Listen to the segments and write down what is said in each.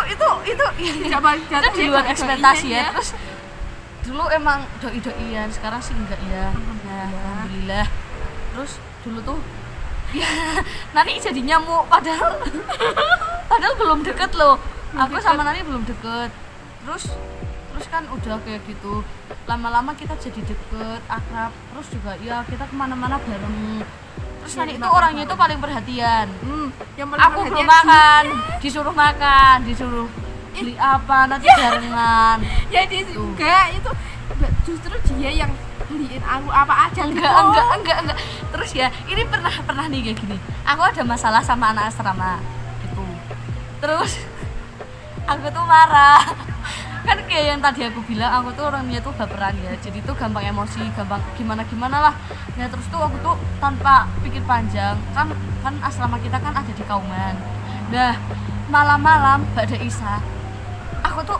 itu di luar ekspektasi ya. Terus dulu emang doi-doian, sekarang sih enggak ya. Alhamdulillah. Terus dulu tuh ya Nani jadi nyamuk padahal belum deket loh. Aku sama Nani belum deket. Terus kan udah kayak gitu. Lama-lama kita jadi deket, akrab. Terus juga ya kita kemana-mana bareng. Terus Nani itu orangnya itu paling perhatian. Aku belum makan, disuruh makan, disuruh beli apa nanti barengan. Ya dia juga itu justru dia yang beliin aku apa aja. Enggak. Terus ya ini pernah nih kayak gini. Aku ada masalah sama anak asrama gitu. Terus aku tuh marah. Kan kayak yang tadi aku bilang, aku tuh orangnya tuh baperan ya. Jadi tuh gampang emosi, gampang gimana lah. Nah terus tuh aku tuh tanpa pikir panjang, kan asrama kita kan ada di Kauman. Nah malam-malam ba'da Isya aku tuh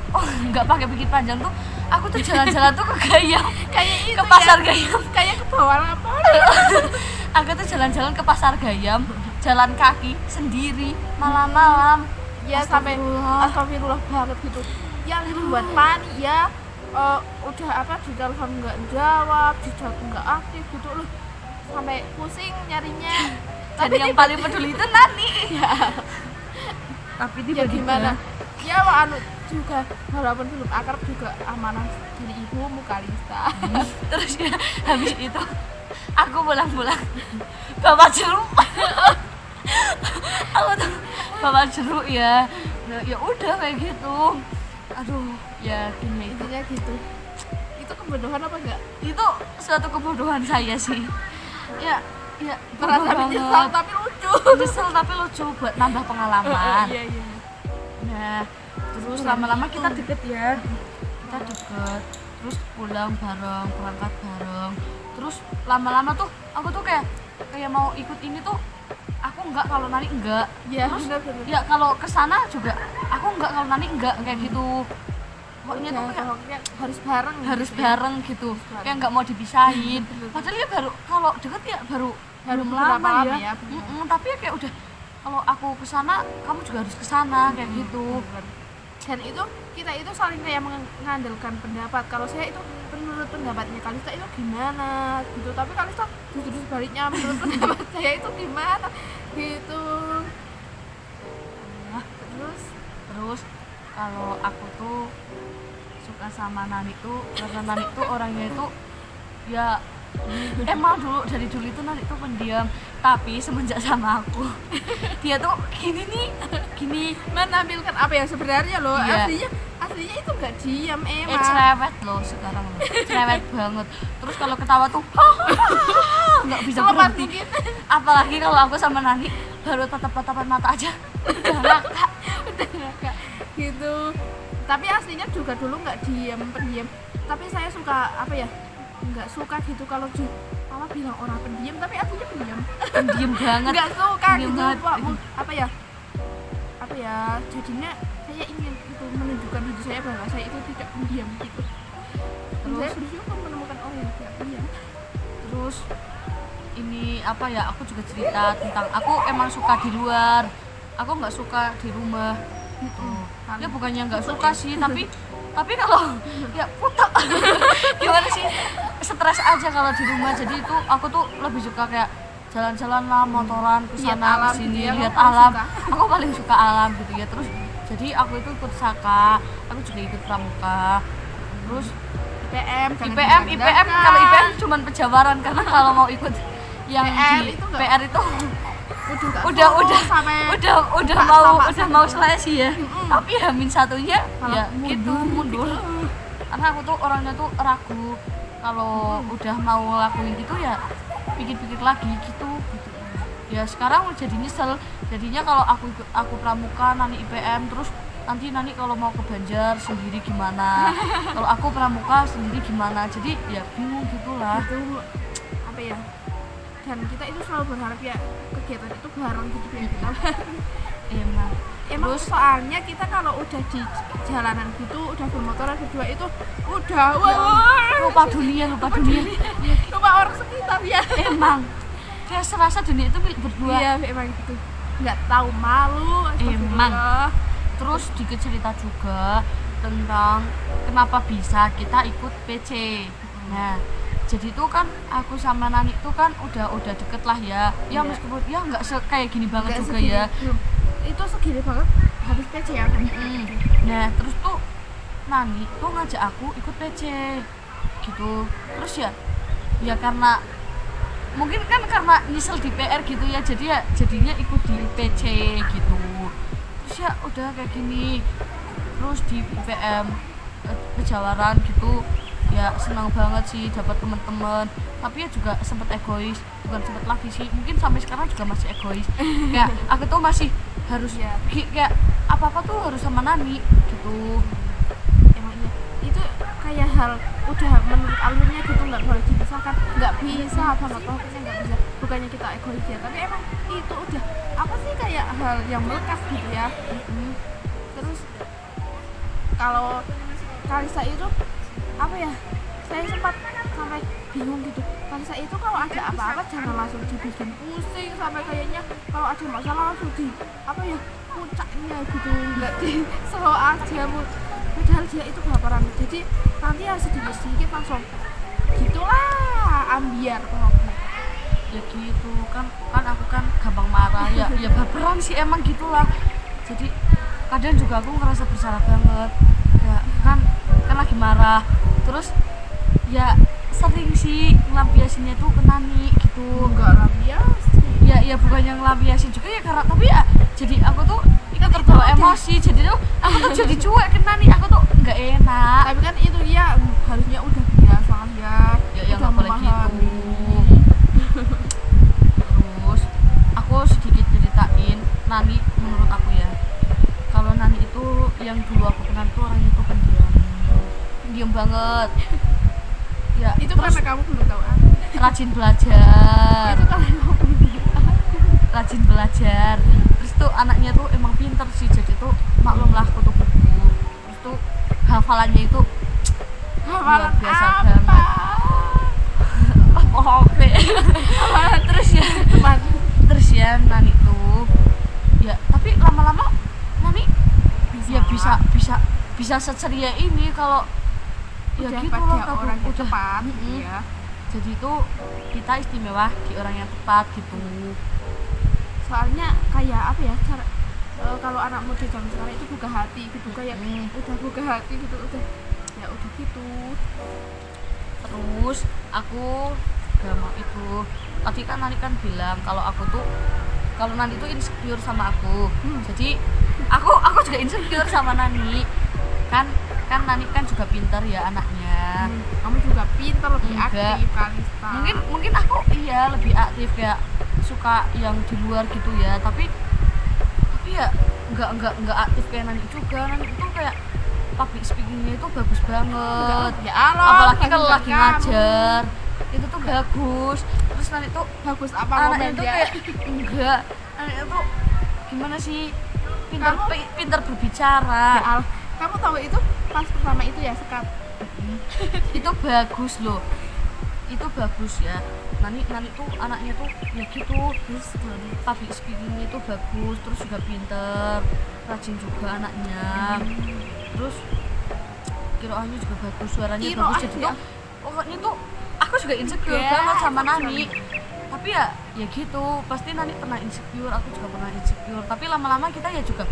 nggak pakai pikir panjang tuh, aku tuh jalan-jalan tuh ke Gayam, kayak ke pasar Gayam, kayak ke bawah lapor. Aku tuh jalan-jalan ke pasar Gayam, jalan kaki sendiri malam-malam. Ya sampai astagfirullah banget gitu. Yang buat panik ya, udah di telepon nggak jawab, di chat nggak aktif gitu loh, sampai pusing nyarinya. Tapi yang paling peduli itu Nani. Ya. Tapi ya gimana? Ya juga walaupun belum akrab juga amanah dari ibumu Kalista. Terus ya habis itu aku pulang bawa jeruk. Aku tuh bawa jeruk ya. Nah, ya udah kayak gitu. Aduh, ya gini intinya gitu. Itu kebodohan apa enggak? Itu suatu kebodohan saya sih. Ya merasa menyesal tapi lucu. Menyesal tapi lucu buat nambah pengalaman. Iya. Nah, terus lama-lama kita deket ya. Kita deket. Terus pulang bareng, berangkat bareng. Terus lama-lama tuh aku tuh kayak mau ikut ini tuh aku enggak, kalau Nani enggak. Ya, terus bener. ya kalau kesana juga aku enggak, kalau Nani enggak, kayak gitu. Pokoknya tuh kayak harus bareng gitu. Kayak enggak mau dipisahin. Padahal ya baru kalau deket ya baru lama ya. Tapi ya kayak udah, kalau aku kesana kamu juga harus kesana kayak gitu. Dan itu kita itu saling kayak mengandalkan pendapat. Kalau saya itu menurut pendapatnya Kalista itu gimana gitu, tapi Kalista justru sebaliknya menurut pendapat saya itu gimana gitu. Nah, terus kalau aku tuh suka sama Nani tuh karena Nani tuh orangnya itu ya emang dari dulu itu Nani tuh pendiam, tapi semenjak sama aku dia tuh gini menampilkan apa yang sebenarnya loh. Iya. aslinya itu nggak diam emang. Cerewet loh sekarang loh. Cerewet banget. Terus kalau ketawa tuh nggak bisa berhenti. Apalagi kalau aku sama Nani baru tatap-tatapan mata aja udah ngakak gitu. Tapi aslinya juga dulu nggak pendiam. Tapi saya suka nggak suka gitu kalau bilang orang pendiam tapi aslinya pendiam banget. Nggak suka pendiam gitu banget. Jadinya saya ingin itu menunjukkan diri saya bahwa saya itu tidak pendiam gitu. Terus saya bersyukur menemukan orang yang tidak pendiam. Terus ini aku juga cerita tentang aku emang suka di luar, aku nggak suka di rumah gitu. Ya bukannya nggak suka sih, tapi kalau ya putar gimana sih, stres aja kalau di rumah. Jadi itu aku tuh lebih suka kayak jalan-jalan lah, motoran kesana kesini, lihat alam. Aku paling suka alam gitu ya. Terus jadi aku itu ikut Saka, aku juga ikut Pramuka. Terus IPM kalau IPM cuman pejawaran, karena kalau mau ikut yang di PR itu udah mau selesai ya. Tapi Hamin satunya ya gitu mundur. Karena aku tuh orangnya tuh ragu, kalau udah mau lakuin gitu ya pikir-pikir lagi gitu. Ya sekarang jadi nyesel. Jadinya kalau aku Pramuka, Nani IPM, terus nanti kalau mau ke Banjar sendiri gimana, kalau aku Pramuka sendiri gimana, jadi ya bingung gitulah. Itu dan kita itu selalu berharap ya kegiatan itu bareng gitu ya kita. Emang terus, soalnya kita kalau udah di jalanan gitu, udah bermotoran berdua itu udah lupa dunia lupa orang sekitar ya. Emang kayak serasa dunia itu milik berdua. Iya emang gitu, nggak tahu malu. Emang terus dikit cerita juga tentang kenapa bisa kita ikut PC. Nah, jadi tuh kan aku sama Nani tuh kan udah deket lah ya. Ya meskipun ya nggak kayak gini banget Nggak juga segini, ya. itu segini banget habis PC ya. Nah, terus tuh Nani tuh ngajak aku ikut PC gitu. Terus ya karena mungkin kan karena nyesel di PR gitu ya, jadi ya jadinya ikut di PC gitu. Terus ya udah kayak gini, terus di PM pejawaran gitu ya, senang banget sih dapat teman-teman, tapi ya juga sempet egois, bukan sempet lagi sih, mungkin sampai sekarang juga masih egois. Kayak aku tuh masih harus kayak apa-apa tuh harus sama Nani gitu. Emang iya, itu kayak hal udah menurut alurnya gitu, nggak boleh dipisahkan, nggak bisa banget, pokoknya nggak bisa. Bukannya kita egois ya, tapi emang itu udah apa sih, kayak hal yang melekat gitu ya. Terus kalau Kalisa itu apa ya, saya sempat sampai bingung gitu. Kalisa itu kalau ada apa-apa jangan langsung dibikin pusing, sampai kayaknya kalau ada masalah langsung di apa ya, puncaknya gitu, nggak di slow aja. Padahal dia itu baperan, jadi nanti ya sedikit langsung gitulah ambiar pokoknya. Ya gitu kan aku kan gampang marah ya baperan sih emang gitulah. Jadi kadang juga aku ngerasa bersalah banget ya, kan lagi marah, terus ya sering sih ngelampiasinnya tuh ke Nani gitu. Enggak lampiasin ya bukannya ngelampiasin juga ya, karena tapi ya jadi aku tuh ikut terbawa emosi, jadi tuh aku tuh jadi cuek ke Nani, aku tuh nggak enak. tapi kan itu ya harusnya udah biasa ya Nggak boleh gitu. Terus aku sedikit ceritain Nani, menurut aku ya, kalau Nani itu yang dulu aku kenal tuh orangnya tuh pendiam banget ya. itu terus karena kamu belum tahu rajin belajar, itu karena kamu belum tahu. rajin belajar. Terus tuh anaknya tuh emang pinter sih, jadi tuh maklum lah kutu buku. Terus tuh hafalannya itu luar biasa banget. Oke. terus ya Nani tuh ya, tapi lama-lama Nani ya bisa seceria ini kalau ya udah gitu pada loh, kalau orang yang udah tepat gitu ya. Jadi tuh kita istimewa di orang yang tepat gitu. Soalnya kayak apa ya, cara kalau anak muda zaman sekarang itu buka hati gitu, kayak udah buka hati gitu, udah gitu. Terus aku gak mau itu. Tadi kan Nani kan bilang kalau aku tuh, kalau Nani tuh insecure sama aku. Jadi aku juga insecure sama Nani. Kan Nani kan juga pintar ya anaknya. Kamu juga pintar, lebih Enggak. aktif Kalista. Mungkin aku iya lebih aktif, kayak suka yang di luar gitu ya. Tapi ya enggak aktif kayak Nani juga. Nani itu kayak public speakingnya itu bagus banget. Ya Allah, Apalagi kalau lagi ngajar itu tuh bagus. Terus Nani tuh bagus apa anaknya tuh dia? kayak enggak, anaknya tuh gimana sih, pintar berbicara. Ya Allah, kamu tahu itu pas pertama itu ya sekat. Itu bagus loh, itu bagus ya. Nani tuh anaknya tuh ya gitu, terus public speakingnya itu bagus, terus juga pinter, rajin juga anaknya. Terus kiroannya juga bagus, suaranya bagus. Jadi tuh pokoknya tuh aku juga insecure banget sama Nani. Tapi ya gitu, pasti Nani pernah insecure, aku juga pernah insecure. Tapi lama-lama kita ya juga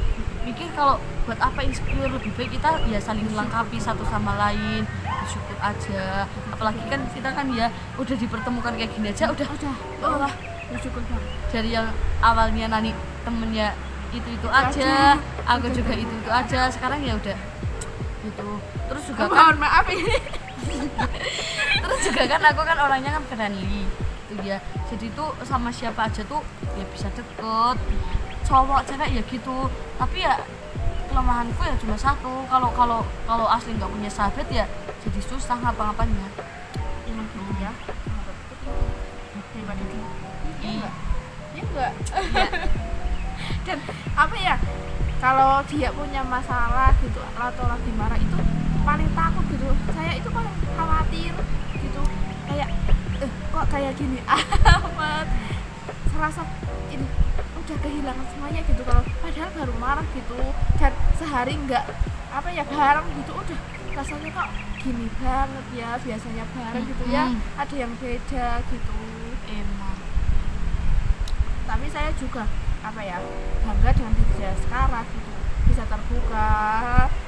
mikir kalau buat apa insecure, lebih baik kita ya saling melengkapi satu sama lain, bersyukur aja. Apalagi kan kita kan ya udah dipertemukan kayak gini aja, udah bersyukur banget. dari yang awalnya Nani temennya itu aja, aku juga itu aja, sekarang ya udah gitu. Terus juga kan mohon maaf ini. terus juga kan aku kan orangnya kan friendly gitu ya, jadi tuh sama siapa aja tuh ya bisa deket, cowok cewek ya gitu. Tapi ya kelemahanku ya cuma satu, kalau asli nggak punya sahabat ya jadi susah ngapa-ngapainnya. Emang gitu ya, daripada di ya enggak. Dan apa ya, kalau dia punya masalah gitu atau lagi marah itu paling takut gitu, saya itu paling khawatir gitu, kayak kok kayak gini amat, serasa ini udah kehilangan semuanya gitu, kalau padahal baru marah gitu, dan sehari nggak apa ya bareng gitu udah rasanya kok gini banget ya, biasanya bareng gitu ya, ada yang beda gitu. Emang. Tapi saya juga apa ya, bangga dengan diri saya sekarang gitu, bisa terbuka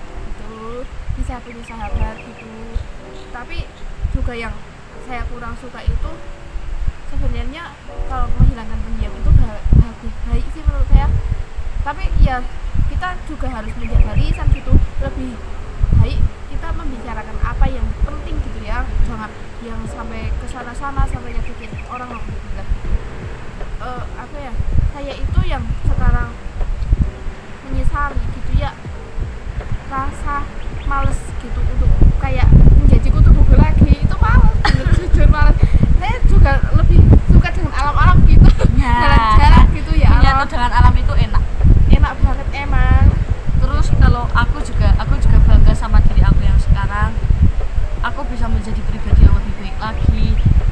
gitu, bisa punya sahabat gitu. Tapi juga yang saya kurang suka itu sebenarnya kalau menghilangkan pendiam itu bagus, baik sih menurut saya, tapi ya kita juga harus menjaga lisan gitu, lebih baik kita membicarakan apa yang penting gitu ya, jangan yang sampai kesana-sana sampai nyakitin orang gitu. Apa ya, saya itu yang sekarang menyesali gitu ya, rasa males gitu untuk kayak menjadi kutu buku lagi, itu males bener, jujur males. Saya juga lebih suka dengan alam-alam gitu, jalan-jalan gitu ya, menyatu dengan alam itu enak banget emang. Terus kalau aku juga bangga sama diri aku yang sekarang. Aku bisa menjadi pribadi yang lebih baik lagi,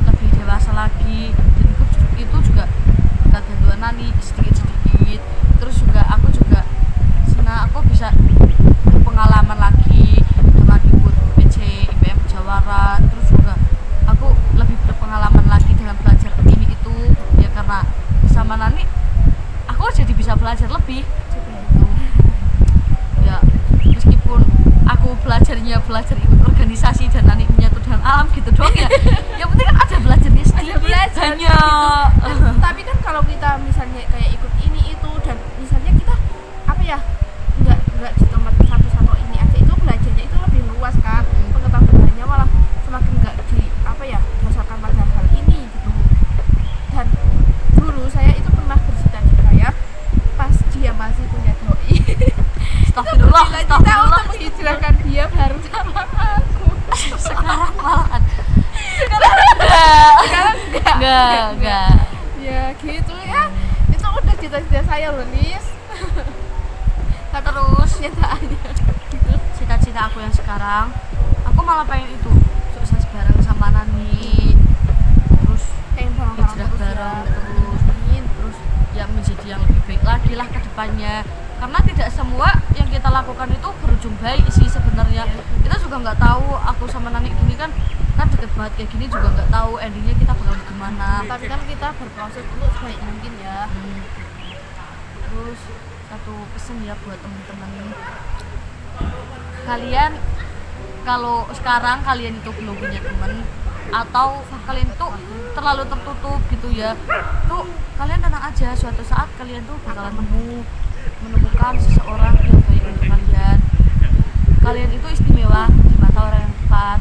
lebih dewasa lagi, dan itu juga berkat bantuan Nani sedikit-sedikit. Terus juga aku juga senang aku bisa berpengalaman lagi dengan ikut PC IPM Jawara. Terus juga aku lebih berpengalaman lagi dengan belajar ini itu ya, karena bersama Nani aku jadi bisa belajar lebih gitu. Ya meskipun aku belajar ikut organisasi dan Nani menyatu dengan alam gitu doang ya, yang penting kan ada belajarnya sedikit, belajar banyak gitu. Tapi kan kalau kita misalnya kayak ikut ini itu, dan misalnya kita apa ya, nggak di tempat satu ini aja, itu belajarnya itu lebih luas kan, pengetahuannya malah semakin nggak di apa ya, dasarkan pada hal ini gitu. Dan dulu saya itu pernah bercita-cita ya, pas dia masih punya doi Astagfirullah, kita untuk menghijrahkan dia baru sama aku. sekarang malahan enggak Ya gitu ya, itu udah cita-cita saya loh Nis. Tapi terus nyataannya gitu. cita-cita aku yang sekarang, aku malah pengen itu sukses bareng sama Nani, terus Pengen hijrah bareng terus ya menjadi yang lebih baik lagi lah ke depannya. Karena tidak semua yang kita lakukan itu berujung baik sih sebenarnya. Kita juga nggak tahu, aku sama Nani gini kan deket banget kayak gini, juga nggak tahu endingnya kita bakal gimana. Tapi kan kita berproses untuk sebaik mungkin ya. Terus satu pesan ya buat temen-temen, kalian kalau sekarang kalian itu belum punya temen atau kalian tuh terlalu tertutup gitu ya, tuh kalian tenang aja, suatu saat kalian tuh bakalan menemukan seseorang yang baik untuk kalian. Kalian itu istimewa di mata orang yang tepat,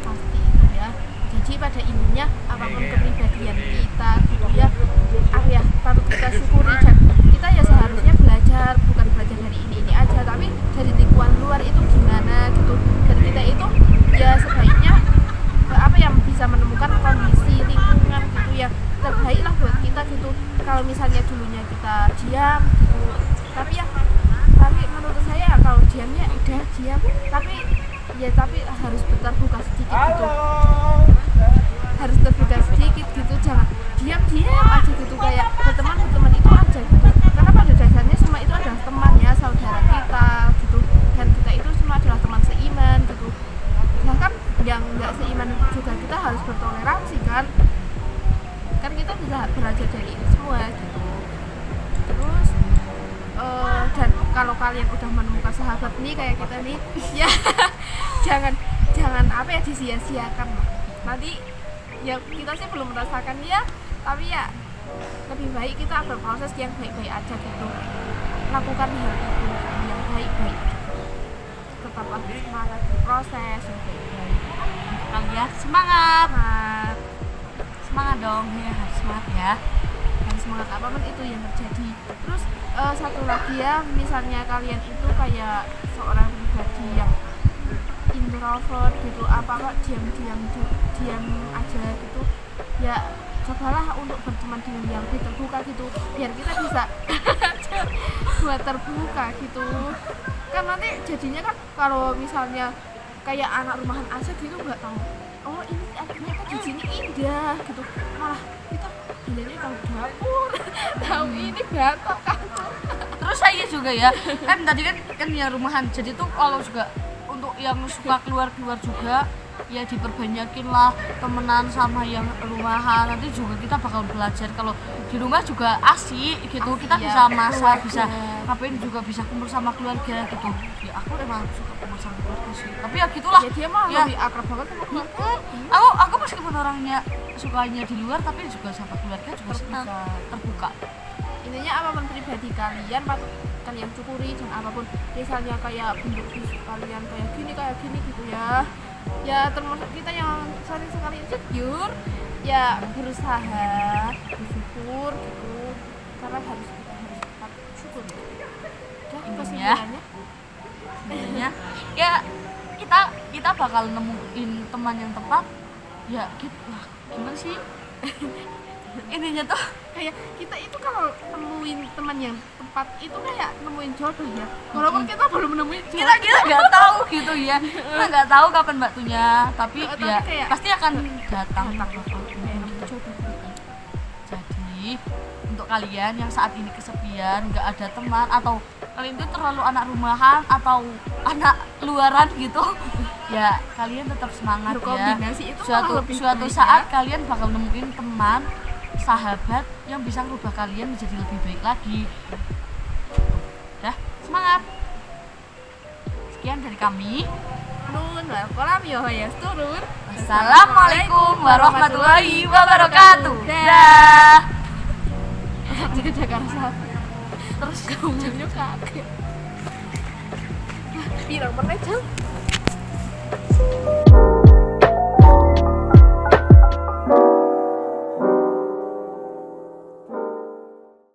Pasti itu ya. Jadi pada intinya apapun kepribadian kita gitu ya, apa ya, patut kita syukuri, dan kita ya seharusnya belajar, bukan belajar dari ini aja, tapi dari lingkungan luar itu gimana gitu. Dan kita itu ya sebaiknya apa yang bisa menemukan kondisi lingkungan gitu ya terbaik lah buat kita gitu. Kalau misalnya dulunya kita diam gitu, tapi menurut saya kalau diamnya udah diam, tapi harus terbuka sedikit gitu, harus terbuka sedikit gitu, jangan diam aja gitu, kayak berteman itu aja gitu, karena pada dasarnya semua itu adalah teman ya, saudara kita gitu, dan kita itu semua adalah teman seiman gitu. Bahkan yang nggak seiman juga kita harus bertoleransi kan kita bisa belajar dari itu semua gitu. Terus dan kalau kalian udah menemukan sahabat nih kayak kita nih ya jangan apa ya, disia-siakan lah. Nanti ya kita sih belum merasakan ya, tapi ya lebih baik kita berproses yang baik-baik aja gitu, lakukan hal itu yang baik-baik, tetaplah semangat berproses yang baik-baik. kalian semangat dong ya, harus semangat ya, harus semangat apapun itu yang terjadi. Terus satu lagi ya, misalnya kalian itu kayak seorang pribadi yang introvert gitu, apa kok diam aja gitu ya, cobalah untuk berteman dengan yang lebih terbuka gitu, biar kita bisa buat terbuka gitu. Kan nanti jadinya kan kalau misalnya kayak anak rumahan aja gitu, nggak tahu oh ini ternyata di sini indah gitu, malah kita Bilangnya tahu dapur, tahu ini batok kantor. Terus saya juga ya kan tadi kan ya rumahan, jadi tuh kalau juga untuk yang suka keluar juga ya diperbanyakin lah temenan sama yang rumahan. Nanti juga kita bakal belajar kalau di rumah juga asik gitu, kita Asik, bisa ya. masak, bisa Keluarga. ngapain juga, bisa kumpul sama keluarga gitu. Ya aku emang suka kumpul sama keluarga sih, tapi ya gitulah Ya dia mah ya. lebih akrab banget sama keluarga. Aku meskipun orangnya sukanya di luar tapi juga sama keluarga juga senang, terbuka. Intinya apapun pribadi kalian patut kalian syukuri, dan apapun misalnya kayak bentuk fisik kalian kayak gini gitu ya termasuk kita yang sering sekali insecure ya berusaha bersyukur gitu, karena kita harus tetap syukur udah Intinya. kesimpulannya. Intinya ya kita bakal nemuin teman yang tepat ya gitu lah. Gimana sih intinya tuh Kayak kita itu kalau nemuin teman yang tepat itu kayak nemuin jodoh ya, walaupun kita belum nemuin jodoh. kita nggak tahu gitu ya, kita nggak tahu kapan waktunya, tapi Tapi ya kayak pasti akan datang. jodoh. Jadi untuk kalian yang saat ini kesepian, nggak ada teman, atau kalian itu terlalu anak rumahan atau anak luaran gitu, ya kalian tetap semangat ya. Berkombinasi itu malah lebih Suatu baik, saat ya. kalian bakal nemuin teman, sahabat yang bisa merubah kalian menjadi lebih baik lagi. Dah, semangat. Sekian dari kami. Nun wal kolam yo ya turun. Assalamualaikum warahmatullahi wabarakatuh. Dah. Jadi jaga rasa. Terus kamu kaget. Bilang pernah jam.